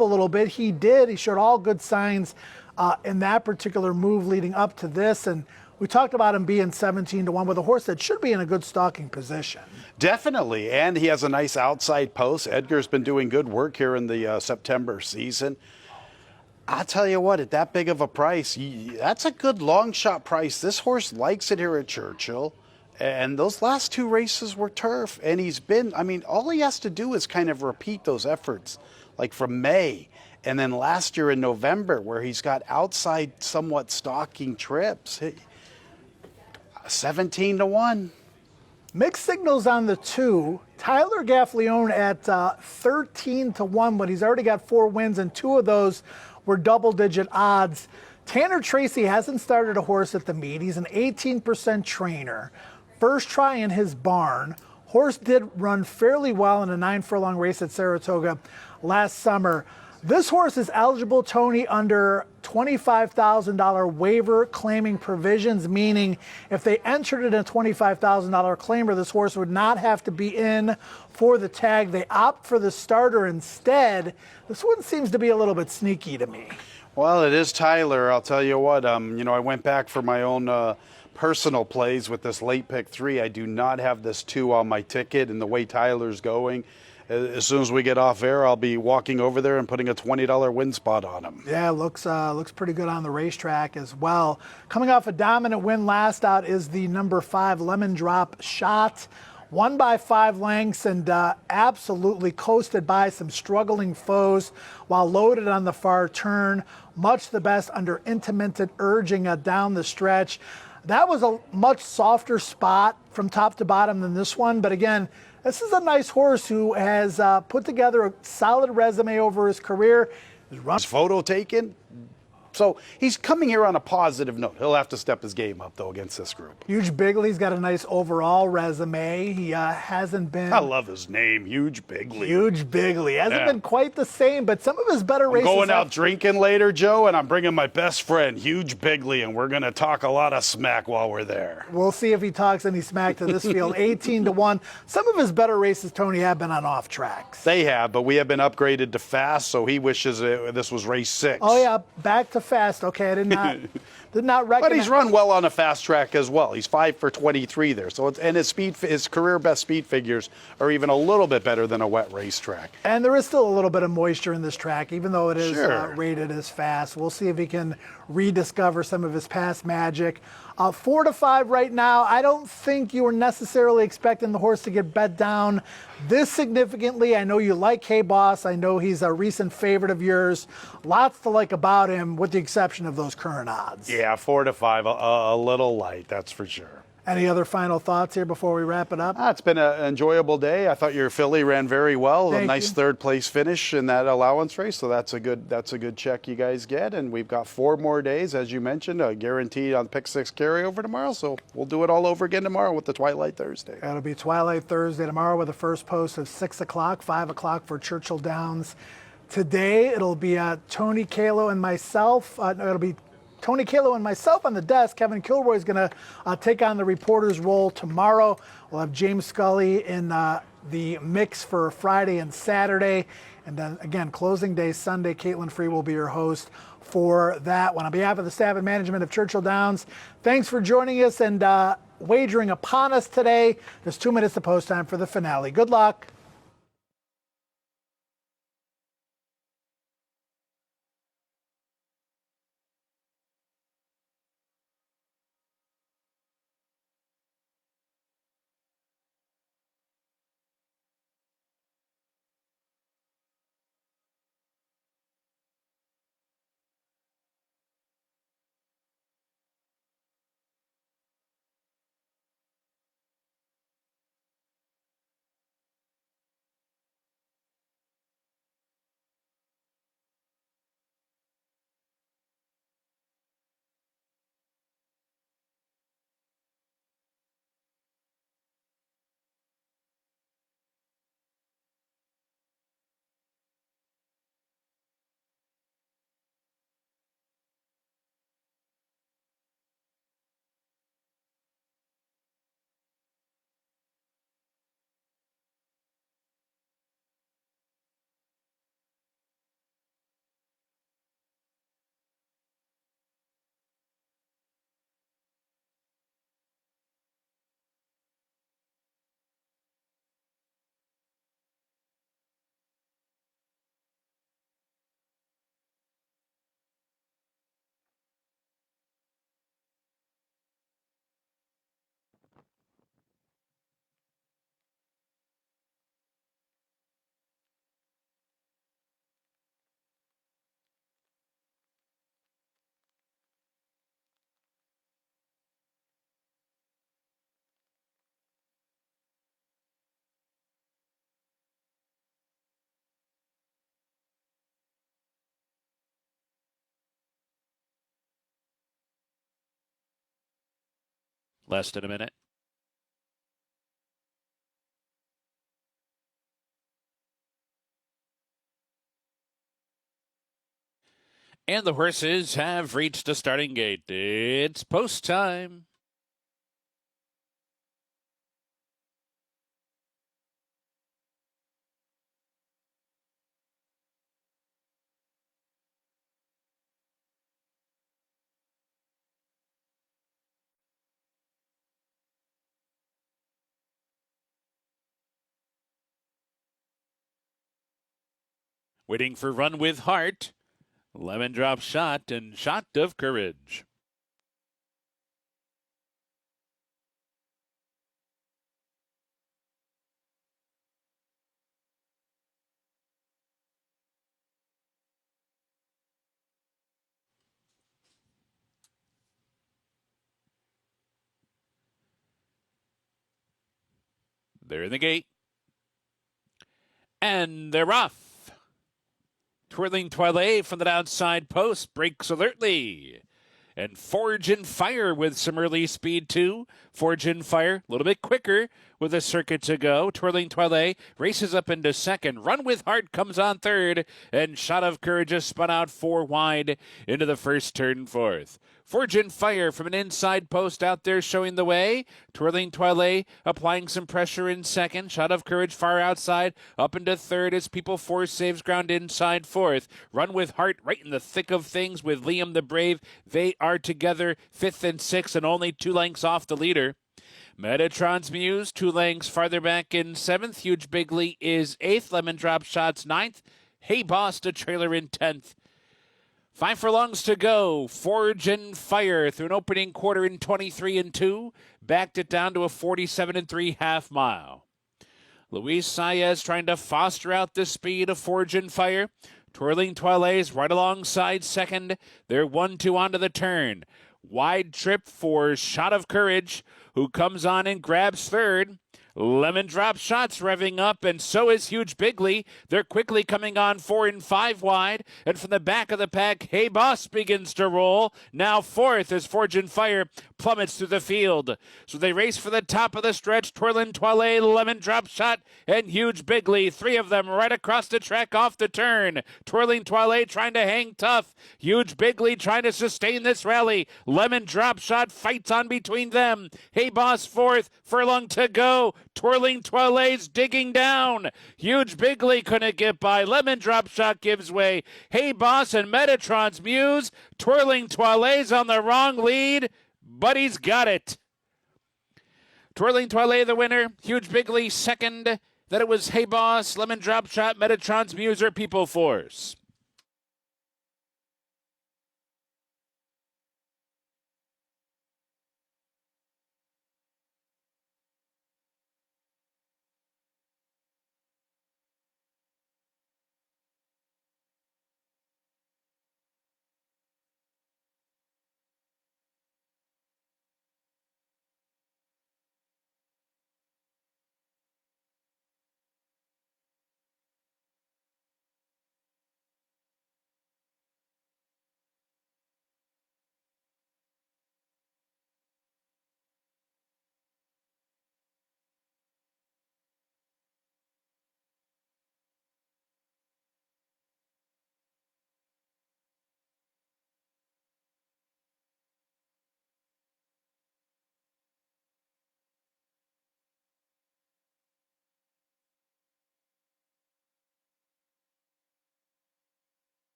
a little bit. He did. He showed all good signs in that particular move leading up to this. And we talked about him being 17-1 with a horse that should be in a good stalking position. Definitely. And he has a nice outside post. Edgar's been doing good work here in the September season. I'll tell you what, at that big of a price, that's a good long shot price. This horse likes it here at Churchill. And those last two races were turf. And he's been, I mean, all he has to do is kind of repeat those efforts, like from May. And then last year in November, where he's got outside somewhat stalking trips. 17-1. Mixed signals on the 2. Tyler Gaffalione at 13-1, but he's already got 4 wins, and 2 of those were double-digit odds. Tanner Tracy hasn't started a horse at the meet. He's an 18% trainer. First try in his barn. Horse did run fairly well in a 9-furlong race at Saratoga last summer. This horse is eligible, Tony, under $25,000 waiver claiming provisions, meaning if they entered it in a $25,000 claimer, this horse would not have to be in for the tag. They opt for the starter instead. This one seems to be a little bit sneaky to me. Well, it is Tyler. I'll tell you what, I went back for my own personal plays with this late pick 3. I do not have this 2 on my ticket, and the way Tyler's going, as soon as we get off air, I'll be walking over there and putting a $20 win spot on him. Yeah, looks pretty good on the racetrack as well. Coming off a dominant win last out is the number 5 Lemon Drop Shot. Won by 5 lengths and absolutely coasted by some struggling foes while loaded on the far turn. Much the best under intermittent urging down the stretch. That was a much softer spot from top to bottom than this one, but again, this is a nice horse who has put together a solid resume over his career. His photo taken. So he's coming here on a positive note. He'll have to step his game up, though, against this group. Huge Bigley's got a nice overall resume. He hasn't been... I love his name, Huge Bigley. Huge Bigley. Hasn't been quite the same, but some of his better races... I'm going out drinking later, Joe, and I'm bringing my best friend, Huge Bigley, and we're going to talk a lot of smack while we're there. We'll see if he talks any smack to this field. 18-1. Some of his better races, Tony, have been on off tracks. They have, but we have been upgraded to fast, so he wishes this was race 6. Oh, yeah, back to fast. Okay, I did not recognize. But he's run well on a fast track as well. He's 5 for 23 there. So and his career best speed figures are even a little bit better than a wet racetrack. And there is still a little bit of moisture in this track, even though it is Sure. rated as fast. We'll see if he can rediscover some of his past magic. 4-5 right now. I don't think you were necessarily expecting the horse to get bet down this significantly. I know you like K-Boss. I know he's a recent favorite of yours. Lots to like about him, with the exception of those current odds. Yeah, 4-5, a little light, that's for sure. Any other final thoughts here before we wrap it up? It's been an enjoyable day. I thought your filly ran very well. Thank a nice you. 3rd place finish in that allowance race. So that's a good check you guys get. And we've got 4 more days, as you mentioned, guaranteed on pick 6 carryover tomorrow. So we'll do it all over again tomorrow with the Twilight Thursday. It'll be Twilight Thursday tomorrow with the first post of 6 o'clock, 5 o'clock for Churchill Downs. Today it'll be Tony Kalo and myself. It'll be Tony Kalo and myself on the desk. Kevin Kilroy is going to take on the reporter's role tomorrow. We'll have James Scully in the mix for Friday and Saturday. And then, again, closing day Sunday. Caitlin Free will be your host for that one. On behalf of the staff and management of Churchill Downs, thanks for joining us and wagering upon us today. There's 2 minutes to post time for the finale. Good luck. Less than a minute. And the horses have reached the starting gate. It's post time. Waiting for Run with Heart, Lemon Drop Shot, and Shot of Courage. They're in the gate. And they're off. Twirling Toilet from the outside post breaks alertly. And Forge and Fire with some early speed too. Forge and Fire a little bit quicker with a circuit to go. Twirling Toilet races up into second. Run with Heart comes on third. And Shot of Courage is spun out 4 wide into the first turn fourth. Forge and Fire from an inside post out there showing the way. Twirling Toilet applying some pressure in second. Shot of Courage far outside up into third as People Force saves ground inside fourth. Run with Heart right in the thick of things with Liam the Brave. They are together fifth and sixth and only 2 lengths off the leader. Metatron's Muse 2 lengths farther back in seventh. Huge Bigley is eighth. Lemon Drop Shots ninth. Hey Boss the trailer in 10th. 5 furlongs to go. Forge and Fire through an opening quarter in 23 and 2. Backed it down to a 47 and 3 half mile. Luis Saez trying to foster out the speed of Forge and Fire. Twirling Toilet's right alongside second. They're 1-2 onto the turn. Wide trip for Shot of Courage, who comes on and grabs third. Lemon Drop Shots revving up, and so is Huge Bigley. They're quickly coming on 4 and 5 wide, and from the back of the pack, Hey Boss begins to roll. Now fourth as Forge and Fire plummets through the field. So they race for the top of the stretch. Twirling Toilet, Lemon Drop Shot, and Huge Bigley. 3 of them right across the track off the turn. Twirling Toilet trying to hang tough. Huge Bigley trying to sustain this rally. Lemon Drop Shot fights on between them. Hey Boss fourth, furlong to go. Twirling Toilet's digging down. Huge Bigley couldn't get by. Lemon Drop Shot gives way. Hey Boss and Metatron's Muse. Twirling Toilet's on the wrong lead, but he's got it. Twirling Toilet the winner. Huge Bigley second. Then it was Hey Boss, Lemon Drop Shot, Metatron's Muse, or People Force.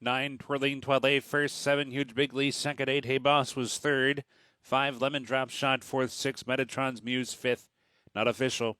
9, Twirling Toilet first, 7, Huge Bigley second, 8, Hey Boss was third, 5, Lemon Drop Shot fourth, 6, Metatron's Muse fifth. Not official.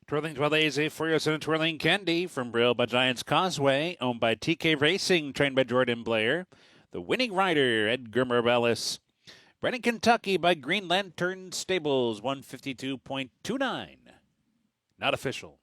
Twirling Toilet is a Furious and Twirling Candy from Braille by Giants Causeway, owned by TK Racing, trained by Jordan Blair. The winning rider, Edgar Morales. Bred in Kentucky by Green Lantern Stables, 152.29. Not official.